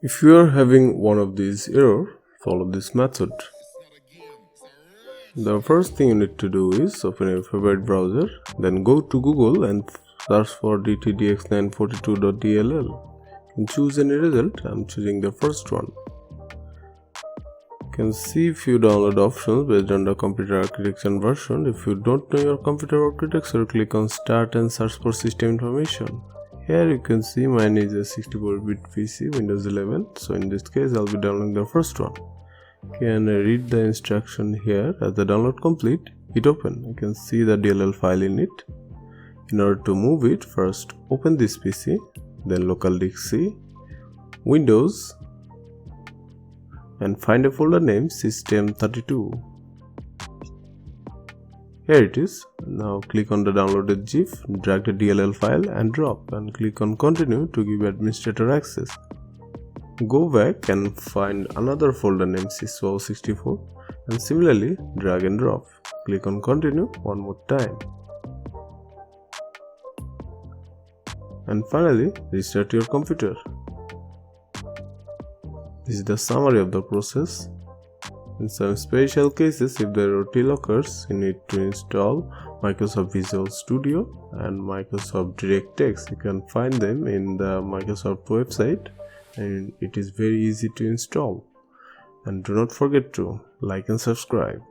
If you are having one of these errors, follow this method. The first thing you need to do is open your favorite browser, then go to Google and search for dtdx942.dll. You can choose any result. I'm choosing the first one. You can see few download options based on the computer architecture version. If you don't know your computer architecture, click on Start and search for system information. Here you can see mine is a 64-bit PC, Windows 11. So in this case, I'll be downloading the first one. Can read the instruction here. As the download complete, hit open. You can see the DLL file in it. In order to move it, first open this PC, then local disk C, Windows, and find a folder named System32. Here it is. Now click on the downloaded GIF, drag the DLL file and drop, and click on continue to give administrator access. Go back and find another folder named syswow64 and similarly drag and drop. Click on continue one more time. And finally restart your computer. This is the summary of the process. In some special cases, if the error occurs, you need to install Microsoft Visual Studio and Microsoft DirectX. You can find them in the Microsoft website, and it is very easy to install. And do not forget to like and subscribe.